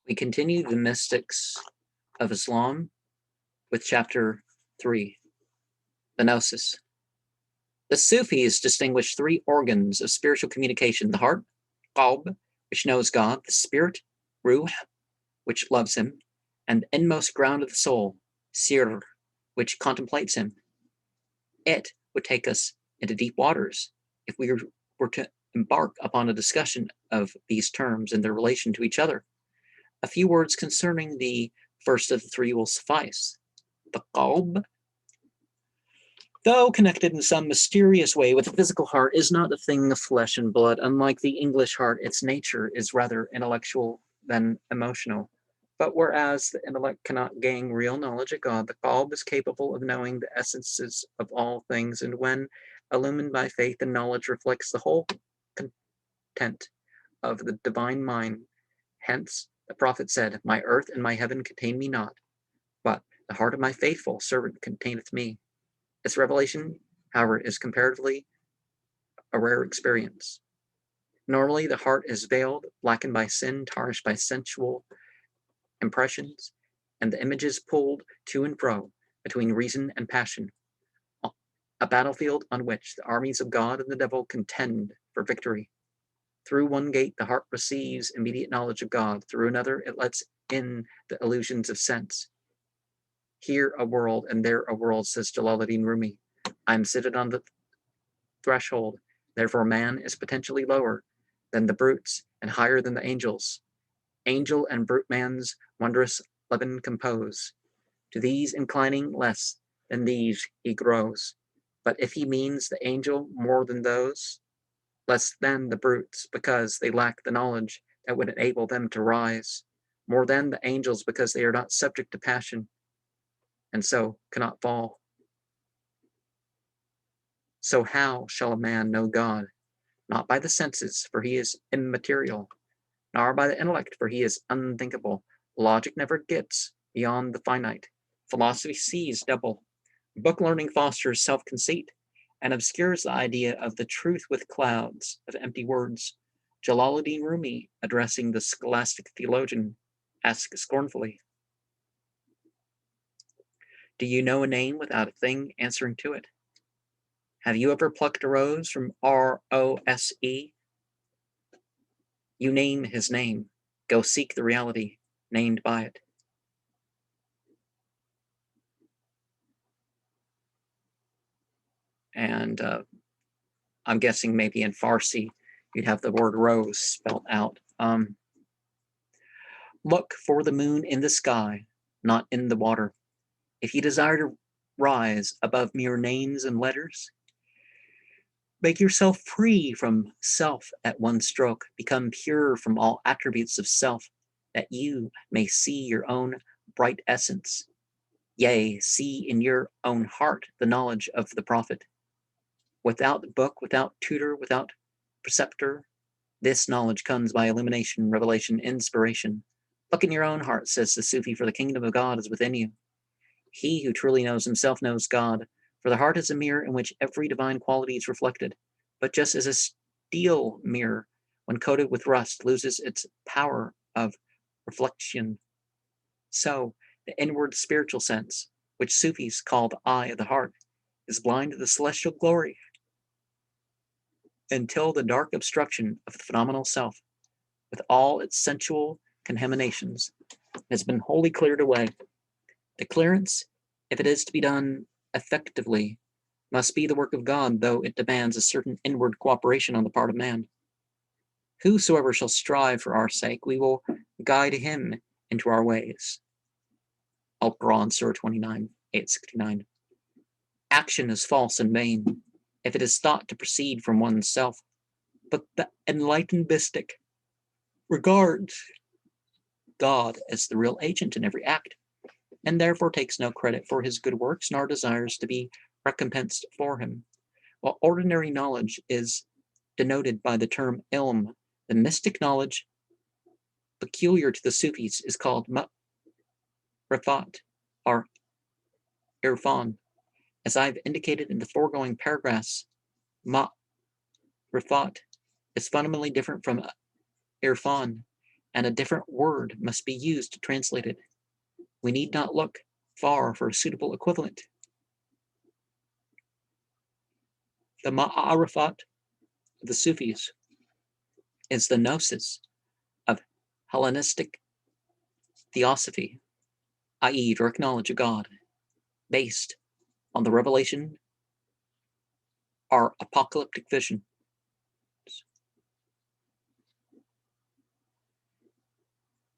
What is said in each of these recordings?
We continue the mystics of Islam with chapter 3, the Gnosis. The Sufis distinguish three organs of spiritual communication: the heart, qalb, which knows God; the spirit, ruh, which loves him; and the inmost ground of the soul, sir, which contemplates him. It would take us into deep waters if we were to embark upon a discussion of these terms and their relation to each other. A few words concerning the first of the three will suffice. The qalb, though connected in some mysterious way with the physical heart, is not a thing of flesh and blood. Unlike the English heart, its nature is rather intellectual than emotional. But whereas the intellect cannot gain real knowledge of God, the qalb is capable of knowing the essences of all things, and when illumined by faith and knowledge, reflects the whole content of the divine mind. Hence, the prophet said, "My earth and my heaven contain me not, but the heart of my faithful servant containeth me." Its revelation, however, is comparatively a rare experience. Normally, the heart is veiled, blackened by sin, tarnished by sensual impressions, and the images pulled to and fro between reason and passion, a battlefield on which the armies of God and the devil contend for victory. Through one gate, the heart receives immediate knowledge of God. Through another, it lets in the illusions of sense. Here a world, and there a world, says Alleyne Rumi. I am seated on the threshold. Therefore, man is potentially lower than the brutes and higher than the angels. Angel and brute man's wondrous leaven compose. To these inclining less than these he grows. But if he means the angel more than those, less than the brutes, because they lack the knowledge that would enable them to rise; more than the angels, because they are not subject to passion, and so cannot fall. So how shall a man know God? Not by the senses, for he is immaterial, nor by the intellect, for he is unthinkable. Logic never gets beyond the finite. Philosophy sees double. Book learning fosters self-conceit and obscures the idea of the truth with clouds of empty words. Jalaluddin Rumi, addressing the scholastic theologian, asks scornfully, "Do you know a name without a thing answering to it? Have you ever plucked a rose from R-O-S-E? You name his name. Go seek the reality named by it." And I'm guessing maybe in Farsi you'd have the word rose spelled out. Look for the moon in the sky, not in the water. If you desire to rise above mere names and letters, make yourself free from self at one stroke. Become pure from all attributes of self, that you may see your own bright essence. Yea, see in your own heart the knowledge of the prophet. Without book, without tutor, without preceptor, this knowledge comes by illumination, revelation, inspiration. Look in your own heart, says the Sufi, for the kingdom of God is within you. He who truly knows himself knows God, for the heart is a mirror in which every divine quality is reflected. But just as a steel mirror, when coated with rust, loses its power of reflection, so the inward spiritual sense, which Sufis call the eye of the heart, is blind to the celestial glory, until the dark obstruction of the phenomenal self, with all its sensual contaminations, has been wholly cleared away. The clearance, if it is to be done effectively, must be the work of God, though it demands a certain inward cooperation on the part of man. Whosoever shall strive for our sake, we will guide him into our ways. Al-Quran, Surah 29, 869. Action is false and vain if it is thought to proceed from oneself, but the enlightened mystic regards God as the real agent in every act, and therefore takes no credit for his good works, nor desires to be recompensed for him. While ordinary knowledge is denoted by the term ilm, the mystic knowledge peculiar to the Sufis is called ma'rifat, or irfan. As I've indicated in the foregoing paragraphs, ma'rifat is fundamentally different from irfan, and a different word must be used to translate it. We need not look far for a suitable equivalent. The Ma'arifat of the Sufis is the gnosis of Hellenistic theosophy, i.e., direct knowledge of God, based on the revelation or apocalyptic vision.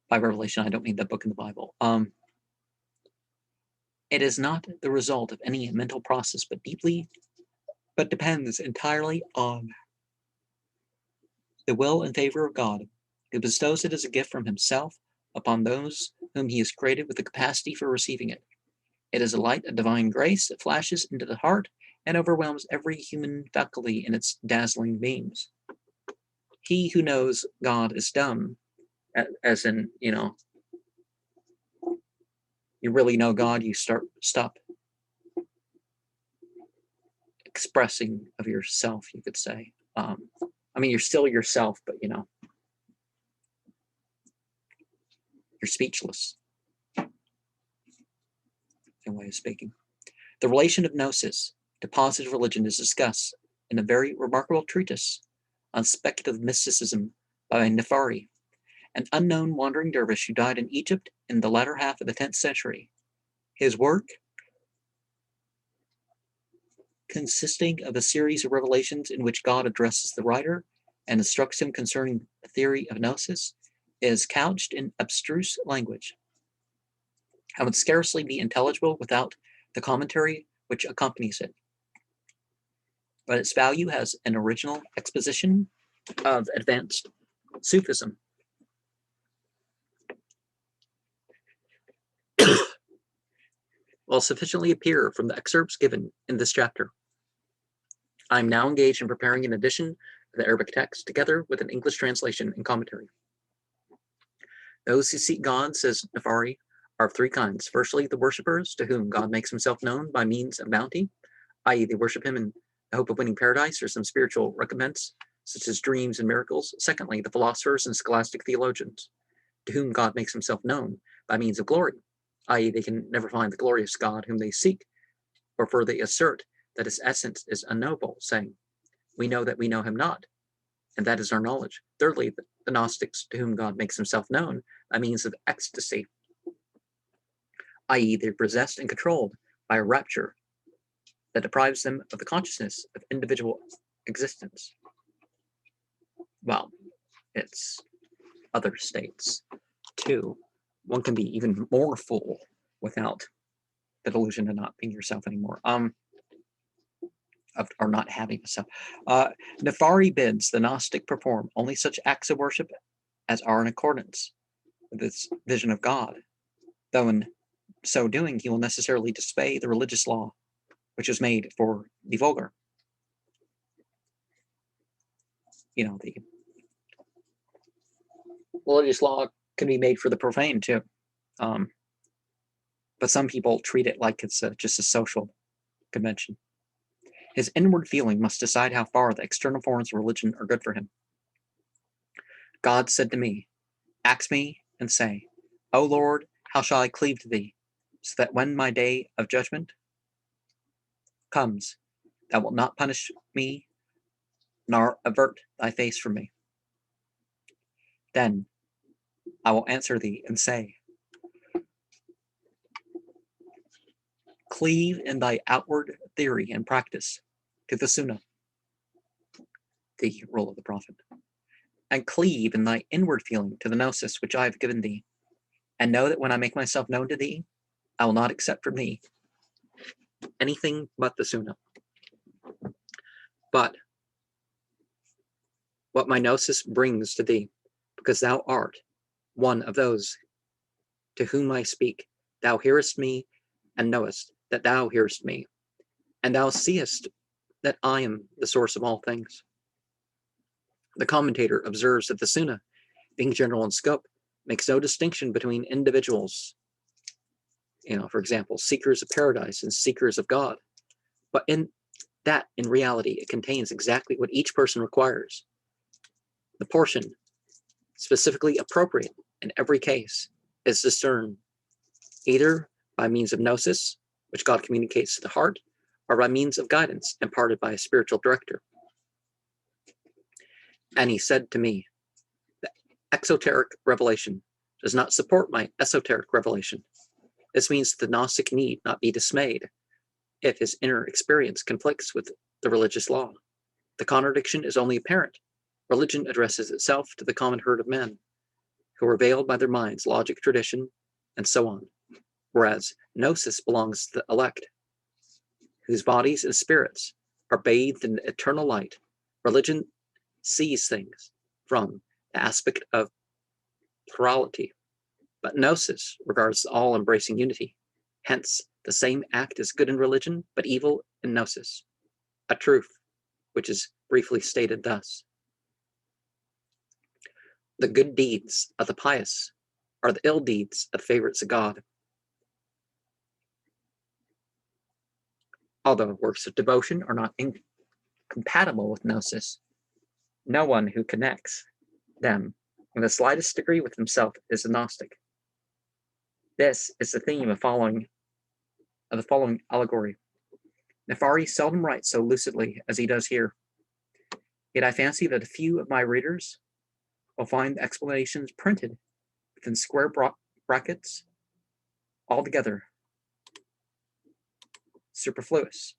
By revelation, I don't mean the book in the Bible. It is not the result of any mental process, but depends entirely on the will and favor of God, who bestows it as a gift from himself upon those whom he has created with the capacity for receiving it. It is a light of divine grace that flashes into the heart and overwhelms every human faculty in its dazzling beams. He who knows God is dumb, as in, you really know God, you stop expressing of yourself, you could say. I mean, you're still yourself, but you're speechless, in a way of speaking. The relation of gnosis to positive religion is discussed in a very remarkable treatise on speculative mysticism by Nefari, an unknown wandering dervish who died in Egypt in the latter half of the 10th century. His work, consisting of a series of revelations in which God addresses the writer and instructs him concerning the theory of gnosis, is couched in abstruse language and would scarcely be intelligible without the commentary which accompanies it. But its value has an original exposition of advanced Sufism. Will sufficiently appear from the excerpts given in this chapter. I am now engaged in preparing an edition of the Arabic text, together with an English translation and commentary. Those who seek God, says Nefari, are of three kinds. Firstly, the worshippers, to whom God makes himself known by means of bounty, i.e., they worship him in the hope of winning paradise or some spiritual recompense, such as dreams and miracles. Secondly, the philosophers and scholastic theologians, to whom God makes himself known by means of glory, i.e., they can never find the glorious God whom they seek, or for they assert that his essence is unknowable, saying, we know that we know him not, and that is our knowledge. Thirdly, the Gnostics, to whom God makes himself known by means of ecstasy, i.e., they're possessed and controlled by a rapture that deprives them of the consciousness of individual existence. Well, it's other states, too. One can be even more full without the delusion of not being yourself anymore, or not having a self. Nefari bids the Gnostic perform only such acts of worship as are in accordance with this vision of God, though in so doing he will necessarily disobey the religious law which is made for the vulgar. The religious law can be made for the profane too. But some people treat it like it's just a social convention. His inward feeling must decide how far the external forms of religion are good for him. God said to me, ask me and say, O Lord, how shall I cleave to thee, so that when my day of judgment comes, thou wilt not punish me, nor avert thy face from me. Then I will answer thee and say, cleave in thy outward theory and practice to the Sunnah, the rule of the Prophet, and cleave in thy inward feeling to the gnosis which I have given thee, and know that when I make myself known to thee, I will not accept from thee anything but the Sunnah. But what my gnosis brings to thee, because thou art one of those to whom I speak, thou hearest me and knowest that thou hearest me, and thou seest that I am the source of all things. The commentator observes that the Sunnah, being general in scope, makes no distinction between individuals, for example, seekers of paradise and seekers of God, but in reality, it contains exactly what each person requires. The portion specifically appropriate in every case, is discerned either by means of gnosis, which God communicates to the heart, or by means of guidance imparted by a spiritual director. And he said to me, the exoteric revelation does not support my esoteric revelation. This means the Gnostic need not be dismayed if his inner experience conflicts with the religious law. The contradiction is only apparent. Religion addresses itself to the common herd of men, who are veiled by their minds, logic, tradition, and so on, whereas gnosis belongs to the elect, whose bodies and spirits are bathed in eternal light. Religion sees things from the aspect of plurality, but gnosis regards all-embracing unity. Hence, the same act is good in religion, but evil in gnosis, a truth which is briefly stated thus. The good deeds of the pious are the ill deeds of the favorites of God. Although works of devotion are not incompatible with gnosis, no one who connects them in the slightest degree with himself is a Gnostic. This is the theme of the following allegory. Nefari seldom writes so lucidly as he does here, yet I fancy that a few of my readers will find the explanations printed within square brackets altogether superfluous.